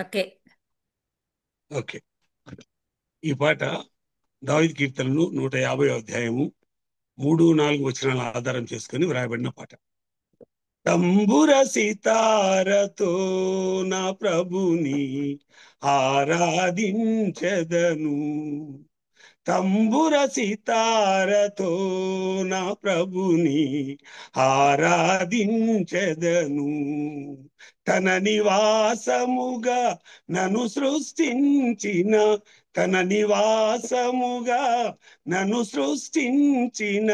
Okay. Okay. ఈ పాట దావీదు కీర్తనలు 150 అధ్యాయము 3-4 వచనాల ఆధారం చేసుకుని వ్రాయబడిన పాట. తంబుర సితారతో నా ప్రభుని ఆరాధించెదను. తంబుర సితారతో నా ప్రభుని ఆరాధించెదను. తన నివాసముగా నన్ను సృష్టించిన, తన నివాసముగా నన్ను సృష్టించిన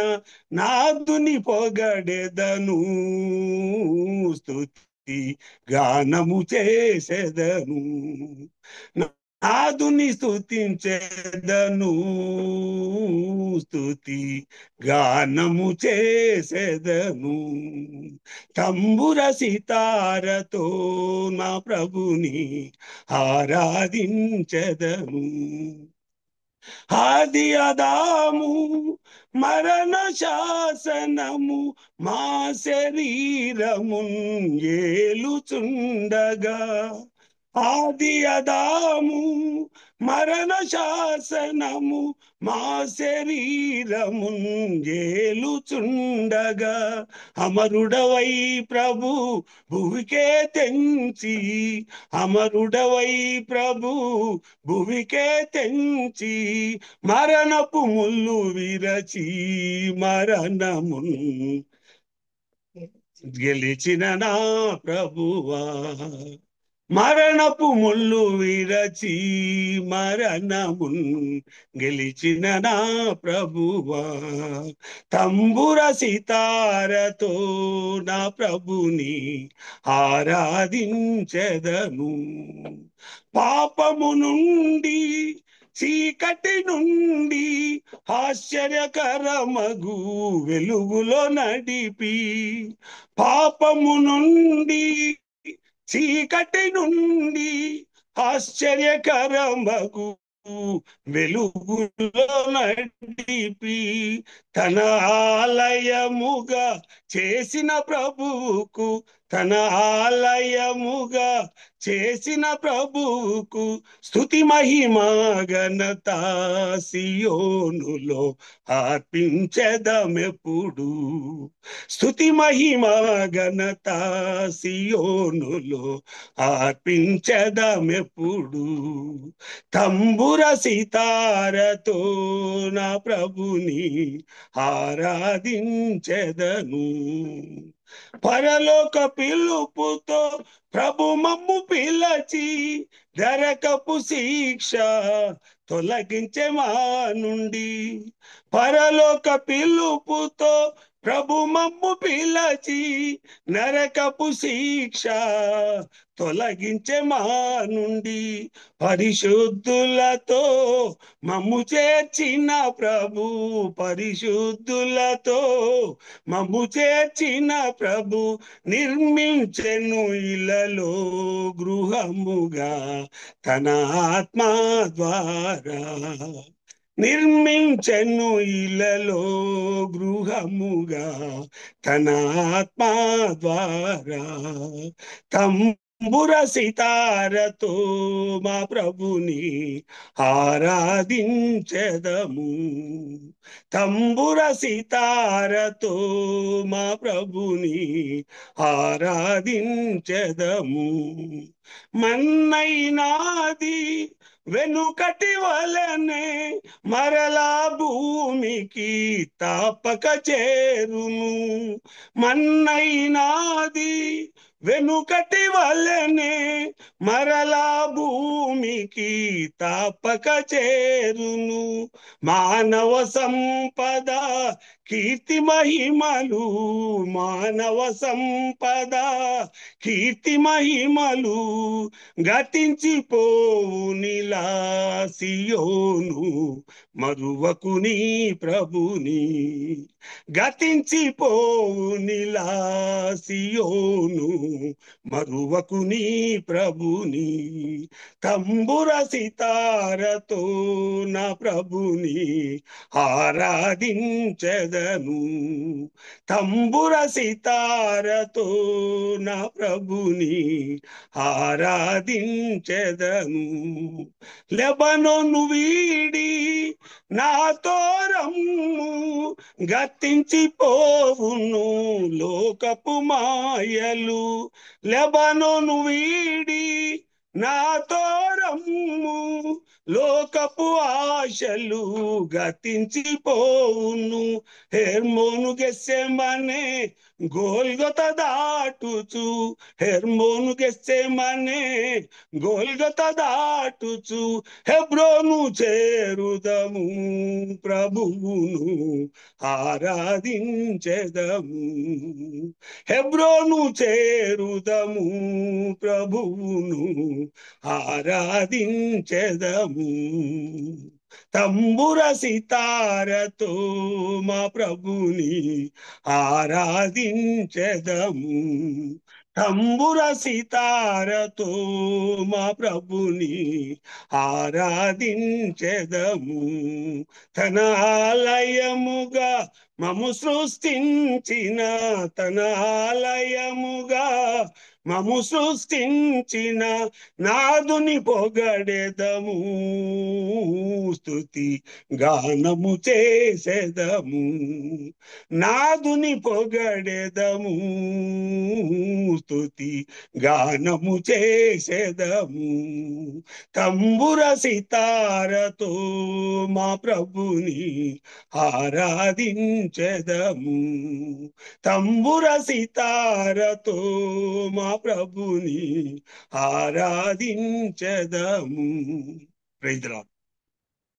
నాదుని పొగడెదను. స్తుతి గానము చేసెదను. నాదుని స్తుతించెదను. స్తుతి గానము చేసెదను. తంబుర సితారతో నా ప్రభుని ఆరాధించెదను. ఆది అదాము మరణ శాసనము మా శరీరమున్ ఏలుచుండగా, ఆది అదాము మరణ శాసనము మా శరీరమున్ ఏలుచుండగా, అమరుడవై ప్రభు భువికే తెంచి, అమరుడవై ప్రభు భువికే తెంచి మరణపు ముళ్ళు విరచి మరణమున్ గెలిచిన నా ప్రభువా, మరణపు ముళ్ళు విరచి మరణమున్ గెలిచిన నా ప్రభువా. తంబుర సితారతో నా ప్రభుని ఆరాధించెదను. పాపము నుండి చీకటి నుండి ఆశ్చర్యకరమగు వెలుగులో నడిపి, పాపము నుండి చీకటి నుండి ఆశ్చర్యకరమగు వెలుగులో నడిపి, తన ఆలయముగా చేసిన ప్రభువుకు, తన ఆలయముగా చేసిన ప్రభువుకు స్తుతి మహిమా ఘనత సియోనులో అర్పించెదమెప్పుడు. స్తుతి మహిమా ఘనత సియోనులో అర్పించెదమెప్పుడు. తంబుర సితారతో నా ప్రభుని ఆరాధించెదను. పరలోక పిలుపుతో ప్రభు మమ్ము పిలచి నరకపు శిక్ష తొలగించే మా నుండి, పరలోక పిలుపుతో ప్రభు మమ్ము పిలచి నరకపు శిక్ష తొలగించే మా నుండి, పరిశుద్ధులతో మమ్ము చేర్చిన ప్రభు, పరిశుద్ధులతో మమ్ము చేర్చిన ప్రభు నిర్మించెను ఇలలో గృహముగా తన ఆత్మ ద్వారా, నిర్మించెను ఇలలో గృహముగా తన ఆత్మ ద్వారా. తంబుర సితారతో మా ప్రభుని ఆరాధించెదము. తంబుర సితారతో మా ప్రభుని ఆరాధించెదము. మన్నైనాది వెనుకటి వలనే మరలా భూమికి తాపక చేరును, మన్నైనాది వెనుకటి వలనే మరలా భూమికి తాపక చేరును. మానవ సంపద కీర్తి మహిమలు, మానవ సంపద కీర్తి మహిమలు గతించిపోవునిలా సియోను మరువకు నీ ప్రభుని, గతించిపోవునిలా సియోను మరువకు నీ ప్రభుని. తంబుర సితారతో నా ప్రభుని ఆరాధించెదను. ఆరాధించెదను. తంబుర సితారతో నా ప్రభుని ఆరాధించెదను. లెబనోను వీడి నాతో రమ్ము, గతించిపోవును లోకపు మాయలు. లెబనోను వీడి నాతో రమ్ము, లోకపు ఆశలు గతించిపోవును. హెర్మోను గెస్సెమనే గోల్గొత దాటుచు, హెర్మోను గెస్సెమనే గోల్గొత దాటుచు, హెబ్రోను చేరుదము, ప్రభువును ఆరాధించెదము. హెబ్రోను చేరుదము, ప్రభువును ఆరాధించెదము. తంబుర సితారతో మా ప్రభుని ఆరాధించెదము. తంబుర సితారతో మా ప్రభుని ఆరాధించెదము. తన ఆలయముగా మము సృష్టించిన, తన ఆలయముగా మము సృష్టించిన నాదుని పొగడెదము, స్తుతి గానము చేసెదము. నాదుని పొగడెదము, స్తుతి గానము చేసెదము. తంబుర సితారతో మా ప్రభుని ఆరాధించెదము. తంబుర సితారతో మా ప్రభుని ఆరాధించెదము. Praise the lord.